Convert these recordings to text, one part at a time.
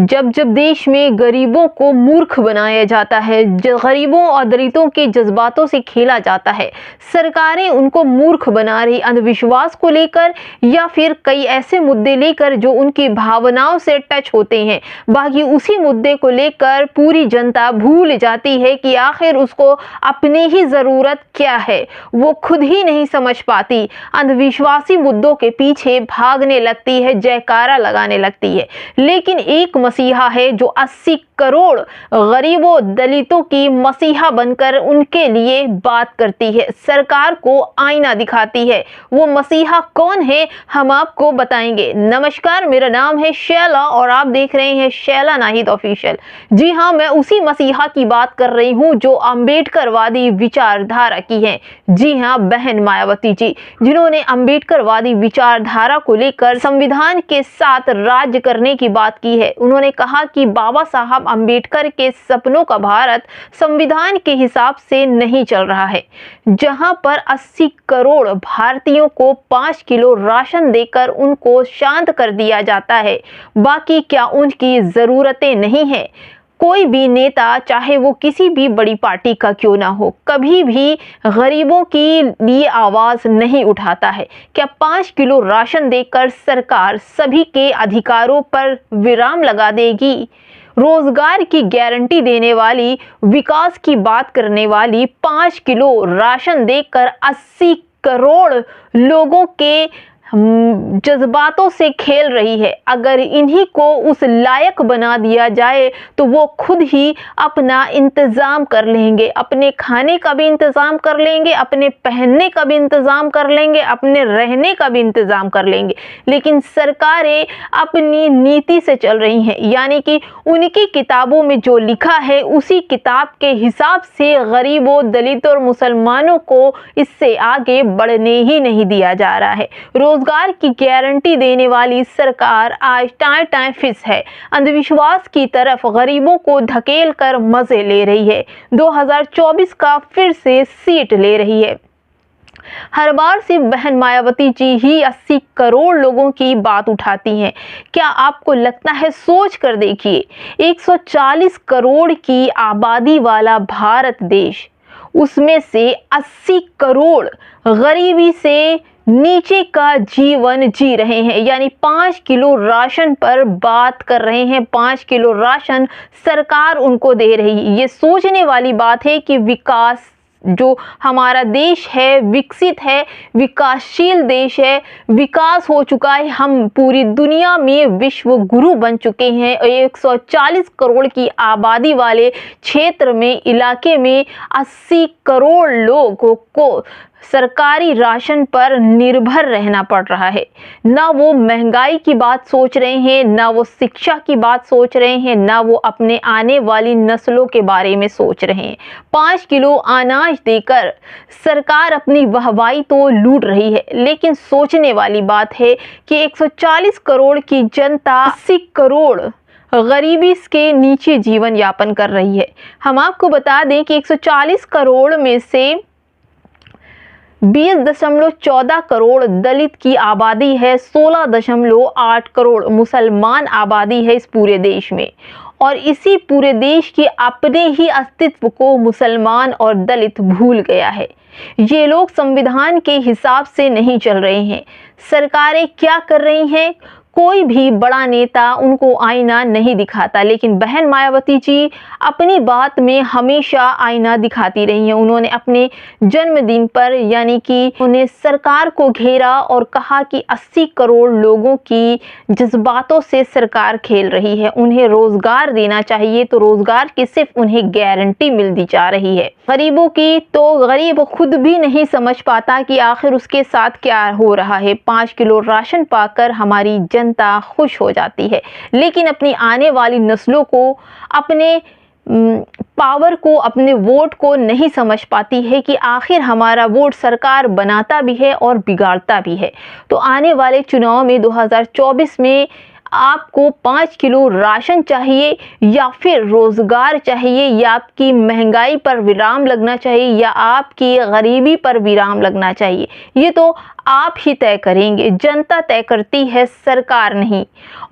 जब जब देश में गरीबों को मूर्ख बनाया जाता है, गरीबों और दलितों के जज्बातों से खेला जाता है, सरकारें उनको मूर्ख बना रही अंधविश्वास को लेकर या फिर कई ऐसे मुद्दे लेकर जो उनकी भावनाओं से टच होते हैं, बाकी उसी मुद्दे को लेकर पूरी जनता भूल जाती है कि आखिर उसको अपनी ही ज़रूरत क्या है, वो खुद ही नहीं समझ पाती। अंधविश्वासी मुद्दों के पीछे भागने लगती है, जयकारा लगाने लगती है। लेकिन एक मसीहा है जो 80 करोड़ गरीबों दलितों की मसीहा बनकर उनके लिए बात करती है, सरकार को आईना दिखाती है। वो मसीहा कौन है, हम आपको बताएंगे। नमस्कार, मेरा नाम है शैला और आप देख रहे हैं शैला नाहिद ऑफिशियल। जी हाँ, मैं उसी मसीहा की बात कर रही हूँ जो अम्बेडकरवादी विचारधारा की है। जी हाँ, बहन मायावती जी, जिन्होंने अम्बेडकरवादी विचारधारा को लेकर संविधान के साथ राज्य करने की बात की है। उन्होंने कहा कि बाबा साहब अंबेडकर के सपनों का भारत संविधान के हिसाब से नहीं चल रहा है, जहां पर 80 करोड़ भारतीयों को 5 किलो राशन देकर उनको शांत कर दिया जाता है। बाकी क्या उनकी जरूरतें नहीं है? कोई भी नेता, चाहे वो किसी भी बड़ी पार्टी का क्यों ना हो, कभी भी गरीबों के लिए आवाज नहीं उठाता है। क्या 5 किलो राशन देकर सरकार सभी के अधिकारों पर विराम लगा देगी? रोजगार की गारंटी देने वाली, विकास की बात करने वाली 5 किलो राशन देकर 80 करोड़ लोगों के जज्बातों से खेल रही है। अगर इन्हीं को उस लायक बना दिया जाए तो वो खुद ही अपना इंतज़ाम कर लेंगे, अपने खाने का भी इंतज़ाम कर लेंगे, अपने पहनने का भी इंतज़ाम कर लेंगे, अपने रहने का भी इंतज़ाम कर लेंगे। लेकिन सरकारें अपनी नीति से चल रही हैं, यानी कि उनकी किताबों में जो लिखा है उसी किताब के हिसाब से गरीबों, दलितों और मुसलमानों को इससे आगे बढ़ने ही नहीं दिया जा रहा है। रोजगार की गारंटी देने वाली सरकार आज टाइम टाइम फिस है, अंधविश्वास की तरफ गरीबों को धकेल कर मजे ले रही है। 2024 का फिर से सीट ले रही है। हर बार सिर्फ बहन मायावती जी ही 80 करोड़ लोगों की बात उठाती हैं। क्या आपको लगता है? सोच कर देखिए, 140 करोड़ की आबादी वाला भारत देश, उसमें से 80 करोड़ गरीबी से नीचे का जीवन जी रहे हैं, यानी 5 किलो राशन पर बात कर रहे हैं। 5 किलो राशन सरकार उनको दे रही है। ये सोचने वाली बात है कि विकास, जो हमारा देश है, विकसित है, विकासशील देश है, विकास हो चुका है, हम पूरी दुनिया में विश्व गुरु बन चुके हैं। 140 करोड़ की आबादी वाले क्षेत्र में, इलाके में 80 करोड़ लोगों को सरकारी राशन पर निर्भर रहना पड़ रहा है। ना वो महंगाई की बात सोच रहे हैं, ना वो शिक्षा की बात सोच रहे हैं, ना वो अपने आने वाली नस्लों के बारे में सोच रहे हैं। 5 किलो अनाज देकर सरकार अपनी वाहवाही तो लूट रही है, लेकिन सोचने वाली बात है कि 140 करोड़ की जनता 80 करोड़ गरीबी के नीचे जीवन यापन कर रही है। हम आपको बता दें कि 140 करोड़ में से 20.14 करोड़ दलित की आबादी है, 16.8 करोड़ मुसलमान आबादी है इस पूरे देश में। और इसी पूरे देश के अपने ही अस्तित्व को मुसलमान और दलित भूल गया है। ये लोग संविधान के हिसाब से नहीं चल रहे हैं। सरकारें क्या कर रही हैं? कोई भी बड़ा नेता उनको आईना नहीं दिखाता, लेकिन बहन मायावती जी अपनी बात में हमेशा आईना दिखाती रही हैं। उन्होंने अपने जन्मदिन पर, यानी कि उन्हें सरकार को घेरा और कहा कि 80 करोड़ लोगों की जज्बातों से सरकार खेल रही है, उन्हें रोजगार देना चाहिए, तो रोजगार की सिर्फ उन्हें गारंटी मिल दी जा रही है। गरीबों की तो गरीब खुद भी नहीं समझ पाता कि आखिर उसके साथ क्या हो रहा है। 5 किलो राशन पाकर हमारी जनता खुश हो जाती है, लेकिन अपनी आने वाली नस्लों को, अपने पावर को, अपने वोट को नहीं समझ पाती है कि आखिर हमारा वोट सरकार बनाता भी है और बिगाड़ता भी है। तो आने वाले चुनाव में 2024 में आपको 5 किलो राशन चाहिए या फिर रोजगार चाहिए, या आपकी महंगाई पर विराम लगना चाहिए, या आपकी गरीबी पर विराम लगना चाहिए? ये तो आप ही तय करेंगे, जनता तय करती है, सरकार नहीं।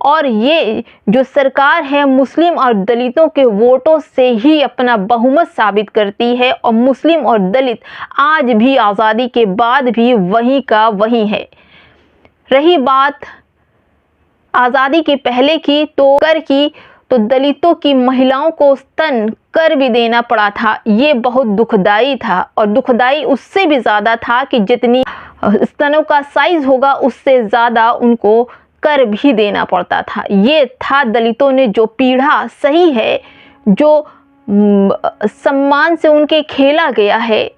और ये जो सरकार है मुस्लिम और दलितों के वोटों से ही अपना बहुमत साबित करती है, और मुस्लिम और दलित आज भी आज़ादी के बाद भी वहीं का वहीं है। रही बात आज़ादी के पहले की तो दलितों की महिलाओं को स्तन कर भी देना पड़ा था। ये बहुत दुखदाई था, और दुखदाई उससे भी ज़्यादा था कि जितनी स्तनों का साइज होगा उससे ज़्यादा उनको कर भी देना पड़ता था। ये था दलितों ने जो पीड़ा सही है, जो सम्मान से उनके खेला गया है,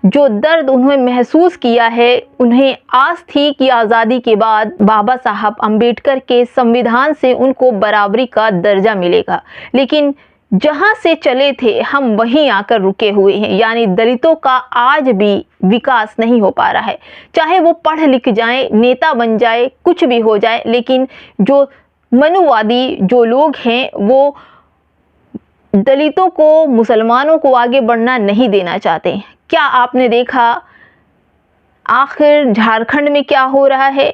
जो दर्द उन्हें महसूस किया है। उन्हें आस थी कि आज़ादी के बाद बाबा साहब अम्बेडकर के संविधान से उनको बराबरी का दर्जा मिलेगा, लेकिन जहां से चले थे हम वहीं आकर रुके हुए हैं। यानी दलितों का आज भी विकास नहीं हो पा रहा है। चाहे वो पढ़ लिख जाए, नेता बन जाए, कुछ भी हो जाए, लेकिन जो मनुवादी जो लोग हैं वो दलितों को, मुसलमानों को आगे बढ़ना नहीं देना चाहते। क्या आपने देखा आखिर झारखंड में क्या हो रहा है?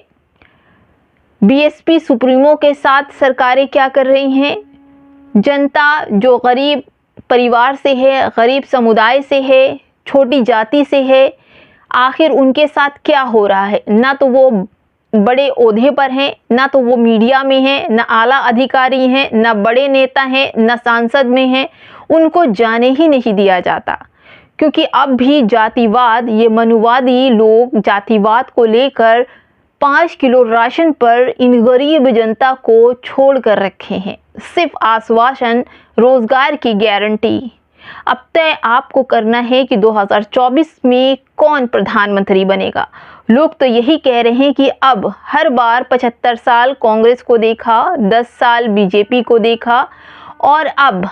बीएसपी सुप्रीमो के साथ सरकारें क्या कर रही हैं? जनता जो गरीब परिवार से है, गरीब समुदाय से है, छोटी जाति से है, आखिर उनके साथ क्या हो रहा है? ना तो वो बड़े ओहदे पर हैं, ना तो वो मीडिया में हैं, ना आला अधिकारी हैं, ना बड़े नेता हैं, ना सांसद में हैं। उनको जाने ही नहीं दिया जाता, क्योंकि अब भी जातिवाद, ये मनुवादी लोग जातिवाद को लेकर 5 किलो राशन पर इन गरीब जनता को छोड़ कर रखे हैं। सिर्फ आश्वासन, रोजगार की गारंटी। अब तय आपको करना है कि 2024 में कौन प्रधानमंत्री बनेगा। लोग तो यही कह रहे हैं कि अब हर बार 75 साल कांग्रेस को देखा, 10 साल बीजेपी को देखा, और अब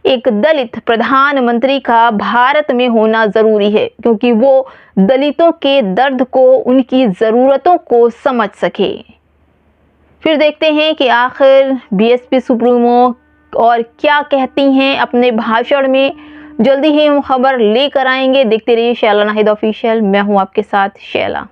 एक दलित प्रधानमंत्री का भारत में होना ज़रूरी है, क्योंकि वो दलितों के दर्द को, उनकी ज़रूरतों को समझ सके। फिर देखते हैं कि आखिर बीएसपी सुप्रीमो और क्या कहती हैं अपने भाषण में। जल्दी ही हम खबर लेकर आएंगे। देखते रहिए शैला नाहिद ऑफिशियल। मैं हूं आपके साथ शैला।